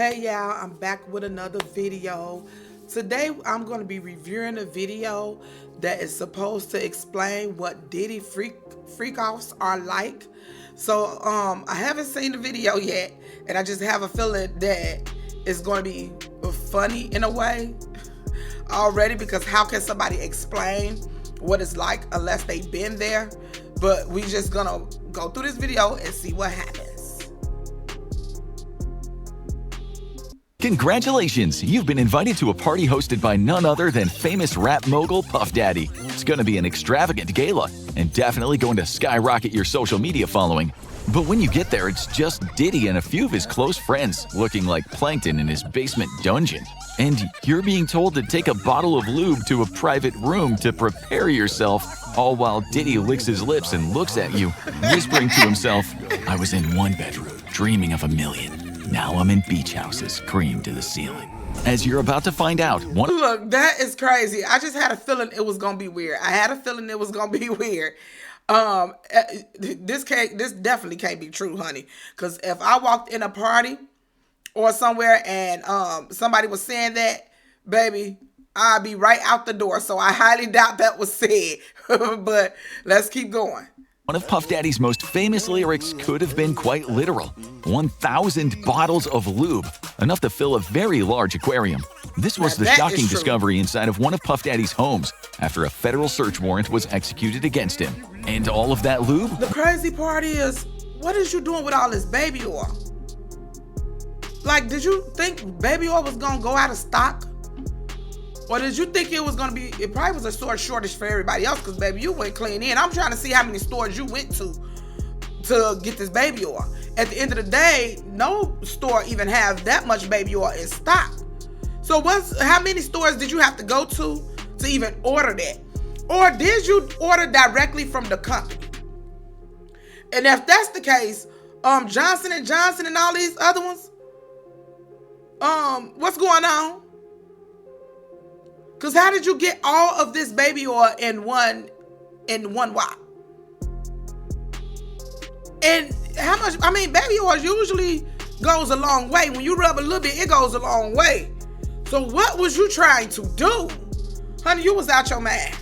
Hey y'all, I'm back with another video. Today I'm going to be reviewing a video that is supposed to explain what Diddy freak offs are like. So I haven't seen the video yet, and I just have a feeling that it's going to be funny in a way already, because how can somebody explain what it's like unless they've been there? But we just gonna go through this video and see what happens. Congratulations! You've been invited to a party hosted by none other than famous rap mogul Puff Daddy. It's going to be an extravagant gala and definitely going to skyrocket your social media following. But when you get there, it's just Diddy and a few of his close friends looking like plankton in his basement dungeon. And you're being told to take a bottle of lube to a private room to prepare yourself, all while Diddy licks his lips and looks at you, whispering to himself, "I was in one bedroom, dreaming of a million. Now I'm in beach houses, cream to the ceiling." As you're about to find out, Look, that is crazy. I just had a feeling it was gonna be weird. This definitely can't be true, honey. Because if I walked in a party or somewhere and somebody was saying that, baby, I'd be right out the door. So I highly doubt that was said. But let's keep going. One of Puff Daddy's most famous lyrics could have been quite literal. 1,000 bottles of lube, enough to fill a very large aquarium. This was the shocking discovery inside of one of Puff Daddy's homes after a federal search warrant was executed against him. And all of that lube? The crazy part is, what is you doing with all this baby oil? Like, did you think baby oil was gonna go out of stock? Or did you think it was gonna be, it probably was a shortage for everybody else, because baby, you went clean in. I'm trying to see how many stores you went to get this baby oil. At the end of the day, no store even has that much baby oil in stock. So how many stores did you have to go to even order that? Or did you order directly from the company? And if that's the case, Johnson & Johnson and all these other ones, what's going on? Because how did you get all of this baby oil in one wop? And how much? I mean, baby oil usually goes a long way. When you rub a little bit, it goes a long way. So what was you trying to do? Honey, you was out your mind.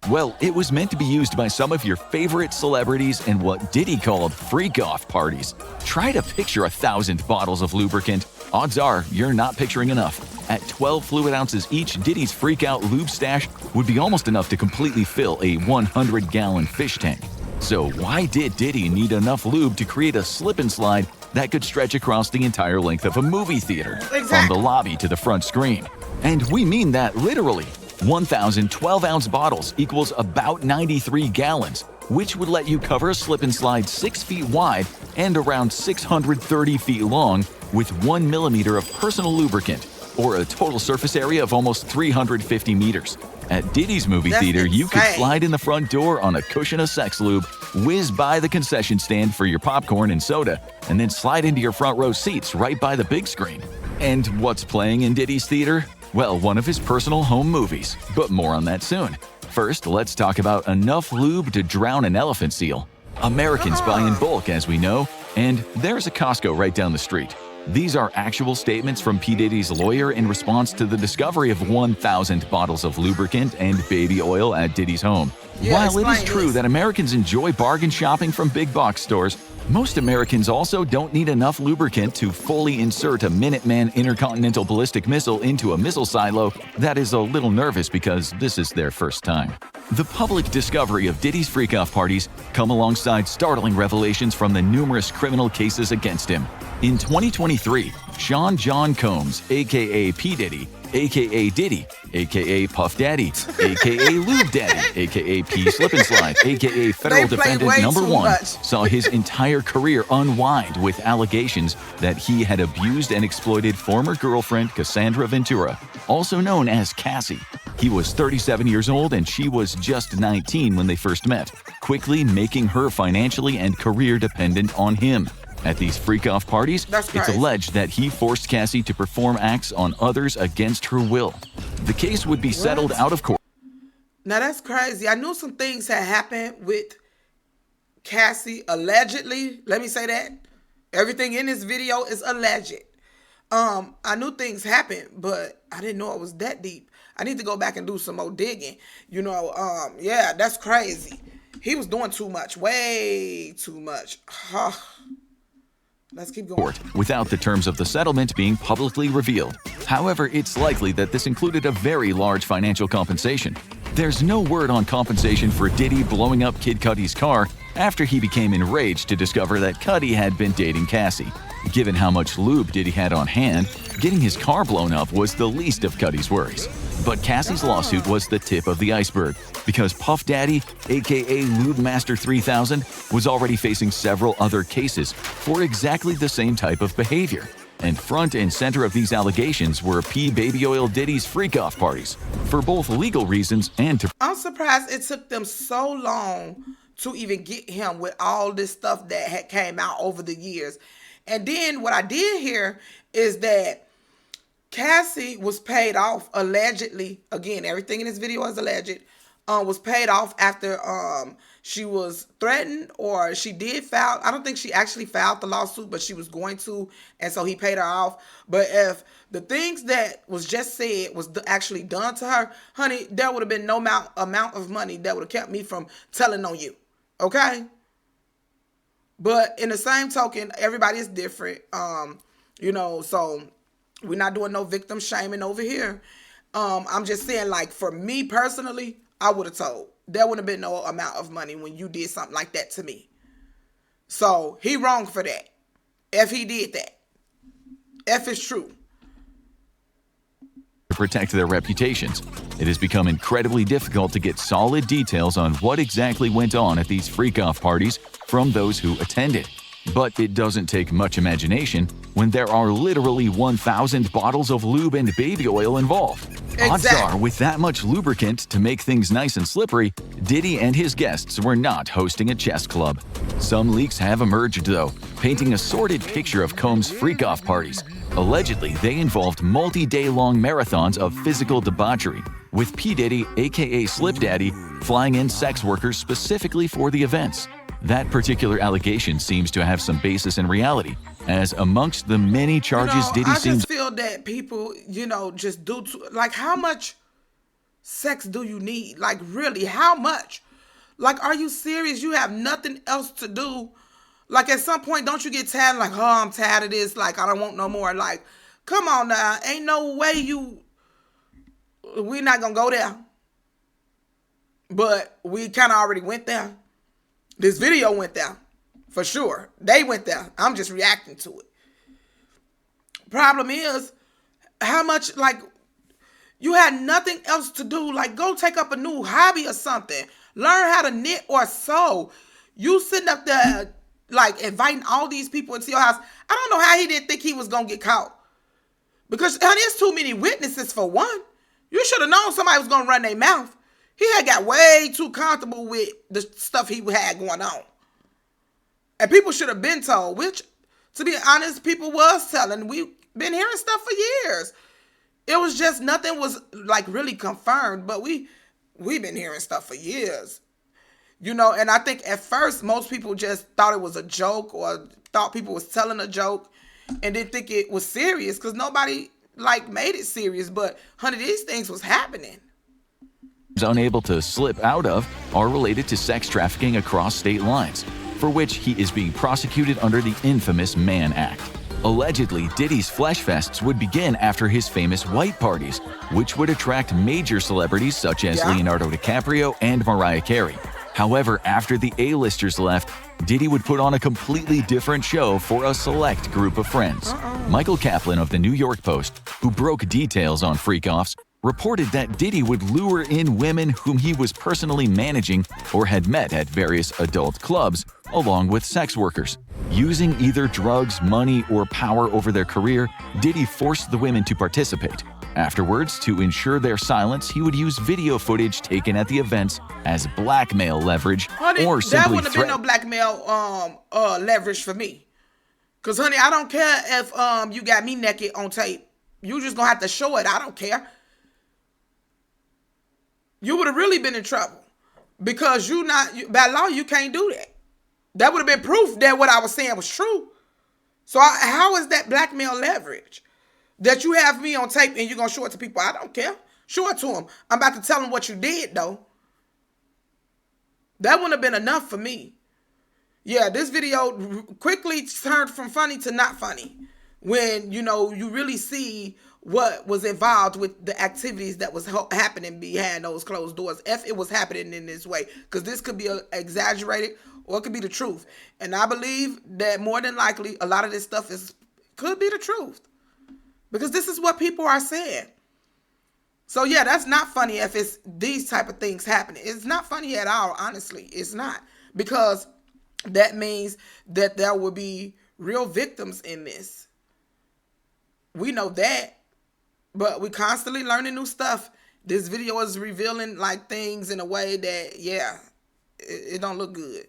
Well, it was meant to be used by some of your favorite celebrities in what Diddy called freak-off parties. Try to picture 1,000 bottles of lubricant. Odds are you're not picturing enough. At 12 fluid ounces each, Diddy's freak-out lube stash would be almost enough to completely fill a 100-gallon fish tank. So why did Diddy need enough lube to create a slip and slide that could stretch across the entire length of a movie theater, from the lobby to the front screen? And we mean that literally. 1,000 12-ounce bottles equals about 93 gallons, which would let you cover a slip and slide 6 feet wide and around 630 feet long with 1 millimeter of personal lubricant, or a total surface area of almost 350 meters. At Diddy's movie theater, you could slide in the front door on a cushion of sex lube, whiz by the concession stand for your popcorn and soda, and then slide into your front row seats right by the big screen. And what's playing in Diddy's theater? Well, one of his personal home movies, but more on that soon. First, let's talk about enough lube to drown an elephant seal. Americans buy in bulk, as we know, and there's a Costco right down the street. These are actual statements from P. Diddy's lawyer in response to the discovery of 1,000 bottles of lubricant and baby oil at Diddy's home. While it is true that Americans enjoy bargain shopping from big box stores, most Americans also don't need enough lubricant to fully insert a Minuteman intercontinental ballistic missile into a missile silo that is a little nervous because this is their first time. The public discovery of Diddy's freak-off parties come alongside startling revelations from the numerous criminal cases against him. In 2023, Sean John Combs, a.k.a. P. Diddy, a.k.a. Diddy, a.k.a. Puff Daddy, a.k.a. Lube Daddy, a.k.a. P. Slip and Slide, a.k.a. Federal Defendant Number 1, saw his entire career unwind with allegations that he had abused and exploited former girlfriend Cassandra Ventura, also known as Cassie. He was 37 years old and she was just 19 when they first met, quickly making her financially and career dependent on him. At these freak-off parties, it's alleged that he forced Cassie to perform acts on others against her will. The case would be settled out of court. Now that's crazy. I knew some things had happened with Cassie, allegedly. Let me say that. Everything in this video is alleged. I knew things happened, but I didn't know it was that deep. I need to go back and do some more digging. Yeah, that's crazy. He was doing too much, way too much. Let's keep going. Without the terms of the settlement being publicly revealed. However, it's likely that this included a very large financial compensation. There's no word on compensation for Diddy blowing up Kid Cudi's car after he became enraged to discover that Cudi had been dating Cassie. Given how much lube Diddy had on hand, getting his car blown up was the least of Cudi's worries. But Cassie's lawsuit was the tip of the iceberg, because Puff Daddy, aka Lube Master 3000, was already facing several other cases for exactly the same type of behavior. And front and center of these allegations were P. Baby Oil Diddy's freak-off parties, for both legal reasons and to... I'm surprised it took them so long to even get him with all this stuff that had came out over the years. And then what I did hear is that Cassie was paid off allegedly. Again, everything in this video is alleged. Was paid off after she was threatened, or she did file. I don't think she actually filed the lawsuit, but she was going to, and so he paid her off. But if the things that was just said was actually done to her, honey, there would have been no amount of money that would have kept me from telling on you. Okay? But in the same token, everybody is different. So we're not doing no victim shaming over here. I'm just saying, like, for me personally, I would have told. There wouldn't have been no amount of money when you did something like that to me. So he wrong for that. If he did that. If it's true. To protect their reputations, it has become incredibly difficult to get solid details on what exactly went on at these freak-off parties from those who attended. But it doesn't take much imagination when there are literally 1,000 bottles of lube and baby oil involved. Exactly. Odds are, with that much lubricant to make things nice and slippery, Diddy and his guests were not hosting a chess club. Some leaks have emerged, though, painting a sordid picture of Combs' freak-off parties. Allegedly, they involved multi-day-long marathons of physical debauchery, with P. Diddy, aka Slip Daddy, flying in sex workers specifically for the events. That particular allegation seems to have some basis in reality, as amongst the many charges Diddy seems... I just feel that people, just do... like, how much sex do you need? Like, really, how much? Like, are you serious? You have nothing else to do. Like, at some point, don't you get tired? Like, oh, I'm tired of this. Like, I don't want no more. Like, come on now. Ain't no way we're not going to go there. But we kind of already went there. This video went there, for sure. They went there. I'm just reacting to it. Problem is, how much, like, you had nothing else to do. Like, go take up a new hobby or something. Learn how to knit or sew. You sitting up there, like, inviting all these people into your house. I don't know how he didn't think he was going to get caught. Because, honey, there's too many witnesses for one. You should have known somebody was going to run their mouth. He had got way too comfortable with the stuff he had going on. And people should have been told, which, to be honest, people was telling. We've been hearing stuff for years. It was just nothing was, like, really confirmed. But we've been hearing stuff for years. And I think at first, most people just thought it was a joke or thought people was telling a joke and didn't think it was serious because nobody, like, made it serious. But, honey, these things was happening. Unable to slip out of are related to sex trafficking across state lines, for which he is being prosecuted under the infamous Mann Act. Allegedly, Diddy's flesh fests would begin after his famous white parties, which would attract major celebrities such as Leonardo DiCaprio and Mariah Carey. However, after the A-listers left, Diddy would put on a completely different show for a select group of friends. Michael Kaplan of the New York Post, who broke details on freak-offs, reported that Diddy would lure in women whom he was personally managing or had met at various adult clubs, along with sex workers. Using either drugs, money, or power over their career, Diddy forced the women to participate. Afterwards, to ensure their silence, he would use video footage taken at the events as blackmail leverage, honey, or simply that wouldn't have been no blackmail leverage for me. Because, honey, I don't care if you got me naked on tape. You just gonna have to show it. I don't care. You would have really been in trouble because by law, you can't do that. That would have been proof that what I was saying was true. So how is that blackmail leverage? That you have me on tape and you're going to show it to people. I don't care. Show it to them. I'm about to tell them what you did, though. That wouldn't have been enough for me. Yeah, this video quickly turned from funny to not funny when, you know, you really see what was involved with the activities that was happening behind those closed doors. If it was happening in this way, because this could be exaggerated or it could be the truth. And I believe that more than likely a lot of this stuff could be the truth, because this is what people are saying. So yeah, that's not funny if it's these type of things happening. It's not funny at all, honestly. It's not, because that means that there will be real victims in this. We know that, but we constantly learning new stuff. This video is revealing like things in a way that, yeah, it don't look good.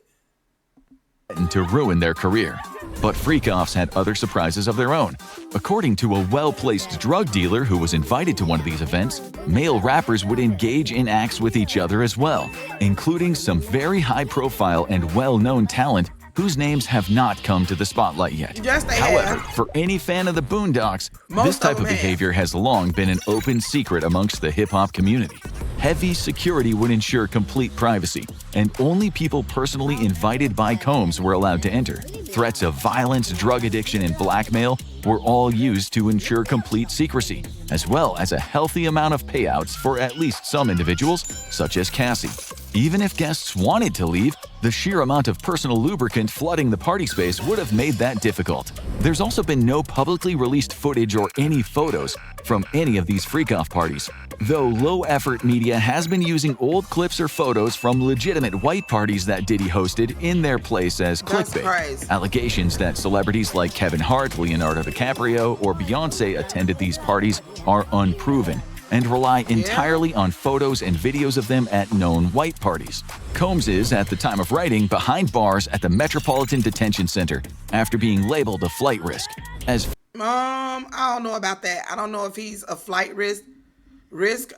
To ruin their career. But freak-offs had other surprises of their own. According to a well-placed drug dealer who was invited to one of these events, male rappers would engage in acts with each other as well, including some very high-profile and well-known talent whose names have not come to the spotlight yet. Yes, they However, have. for any fan of the Boondocks, Most this type of of them behavior has long been an open secret amongst the hip-hop community. Heavy security would ensure complete privacy, and only people personally invited by Combs were allowed to enter. Threats of violence, drug addiction, and blackmail were all used to ensure complete secrecy, as well as a healthy amount of payouts for at least some individuals, such as Cassie. Even if guests wanted to leave, the sheer amount of personal lubricant flooding the party space would have made that difficult. There's also been no publicly released footage or any photos from any of these freak-off parties, though low-effort media has been using old clips or photos from legitimate white parties that Diddy hosted in their place as clickbait. Crazy. Allegations that celebrities like Kevin Hart, Leonardo DiCaprio, or Beyoncé attended these parties are unproven and rely entirely on photos and videos of them at known white parties. Combs is, at the time of writing, behind bars at the Metropolitan Detention Center after being labeled a flight risk. I don't know about that. I don't know if he's a flight risk.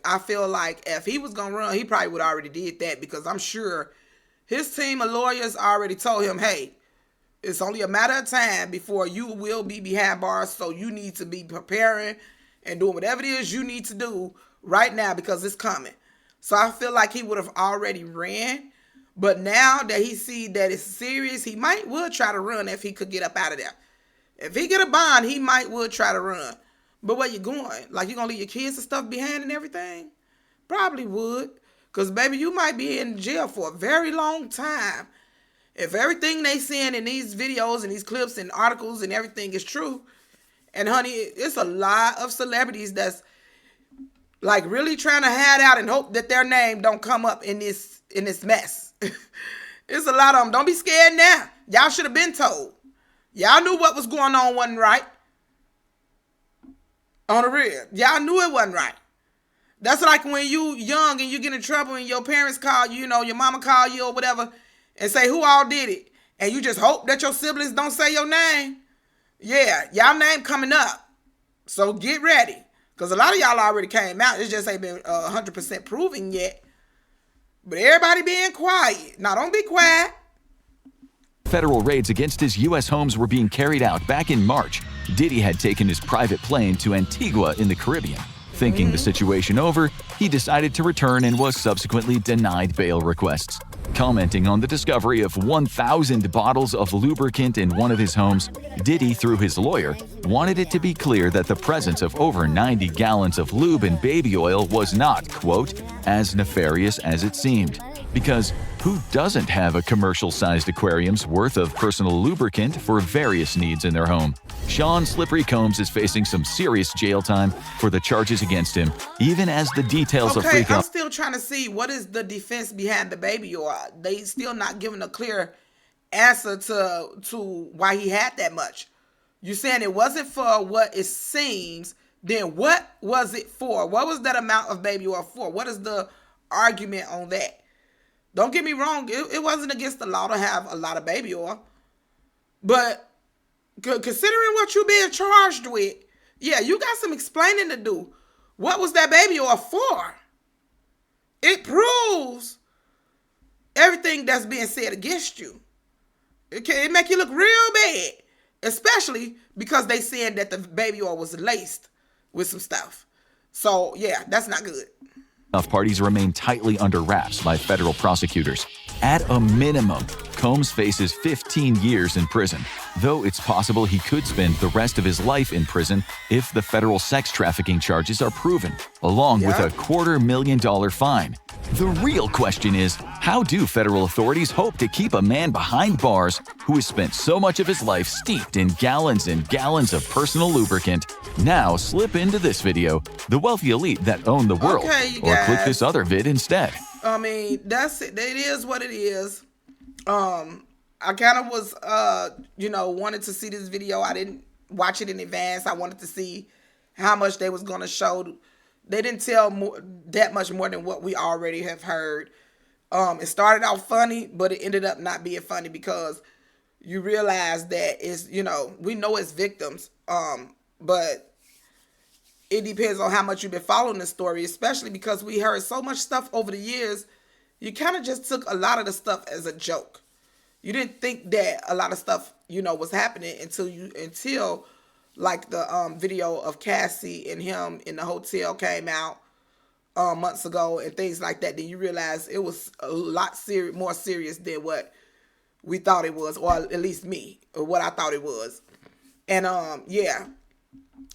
I feel like if he was gonna run, he probably would already did that, because I'm sure his team of lawyers already told him, hey, it's only a matter of time before you will be behind bars, so you need to be preparing and doing whatever it is you need to do right now, because it's coming. So I feel like he would have already ran. But now that he see that it's serious, he would try to run if he could get up out of there. If he get a bond, he would try to run. But where you going? Like, you gonna leave your kids and stuff behind and everything? Probably would. Because, baby, you might be in jail for a very long time. If everything they seeing in these videos and these clips and articles and everything is true. And honey, it's a lot of celebrities that's like really trying to hide out and hope that their name don't come up in this mess. It's a lot of them. Don't be scared now. Y'all should have been told. Y'all knew what was going on wasn't right. On the real. Y'all knew it wasn't right. That's like when you young and you get in trouble and your parents call you, your mama call you or whatever, and say who all did it. And you just hope that your siblings don't say your name. Yeah, y'all name coming up. So get ready. Because a lot of y'all already came out. It just ain't been 100% proven yet. But everybody being quiet. Now, don't be quiet. Federal raids against his U.S. homes were being carried out back in March. Diddy had taken his private plane to Antigua in the Caribbean. Thinking the situation over, he decided to return and was subsequently denied bail requests. Commenting on the discovery of 1,000 bottles of lubricant in one of his homes, Diddy, through his lawyer, wanted it to be clear that the presence of over 90 gallons of lube and baby oil was not, quote, as nefarious as it seemed. Because who doesn't have a commercial-sized aquarium's worth of personal lubricant for various needs in their home? Sean Slippery Combs is facing some serious jail time for the charges against him, even as the details of freak I'm still trying to see what is the defense behind the baby oil. They still not giving a clear answer to why he had that much. You saying it wasn't for what it seems, then what was it for? What was that amount of baby oil for? What is the argument on that? Don't get me wrong, it wasn't against the law to have a lot of baby oil. But considering what you're being charged with, yeah, you got some explaining to do. What was that baby oil for? It proves everything that's being said against you. It make you look real bad. Especially because they said that the baby oil was laced with some stuff. So yeah, that's not good. Parties remain tightly under wraps by federal prosecutors. At a minimum, Combs faces 15 years in prison, though it's possible he could spend the rest of his life in prison if the federal sex trafficking charges are proven, along with a $250,000 fine. The real question is, how do federal authorities hope to keep a man behind bars who has spent so much of his life steeped in gallons and gallons of personal lubricant now slip into this video, the wealthy elite that own the world, or click this other vid instead? I mean, that's it. It is what it is. I kind of was, wanted to see this video. I didn't watch it in advance. I wanted to see how much they was going to show. They didn't tell that much more than what we already have heard. It started out funny, but it ended up not being funny because you realize that it's, we know it's victims. But it depends on how much you've been following the story, especially because we heard so much stuff over the years. You kind of just took a lot of the stuff as a joke. You didn't think that a lot of stuff, was happening until like the video of Cassie and him in the hotel came out months ago and things like that. Then you realize it was a lot more serious than what we thought it was, or at least me, or what I thought it was. And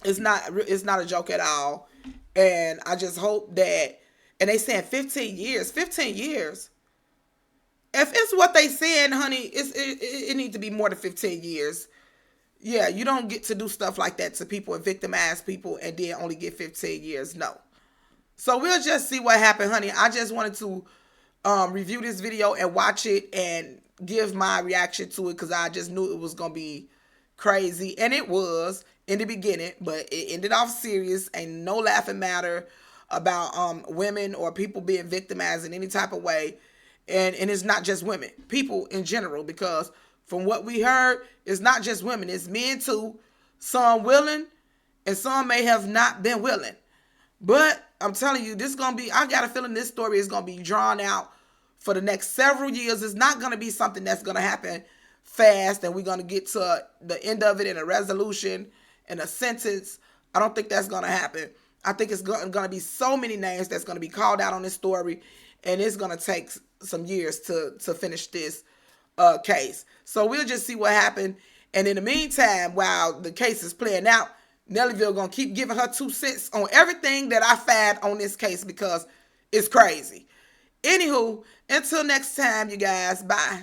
it's not a joke at all. And I just hope that, and they saying 15 years. If it's what they saying, honey, it needs to be more than 15 years. Yeah, you don't get to do stuff like that to people and victimize people and then only get 15 years. No. So we'll just see what happened, honey. I just wanted to review this video and watch it and give my reaction to it because I just knew it was going to be crazy. And it was in the beginning, but it ended off serious. Ain't no laughing matter about women or people being victimized in any type of way. And it's not just women, people in general, because from what we heard, it's not just women, it's men too. Some willing and some may have not been willing. But I'm telling you, I got a feeling this story is going to be drawn out for the next several years. It's not going to be something that's going to happen fast and we're going to get to the end of it in a resolution and a sentence. I don't think that's going to happen. I think it's going to be so many names that's going to be called out on this story, and it's going to take some years to finish this case. So we'll just see what happened. And in the meantime, while the case is playing out, Nellyville going to keep giving her 2 cents on everything that I find on this case because it's crazy. Anywho, until next time, you guys, bye.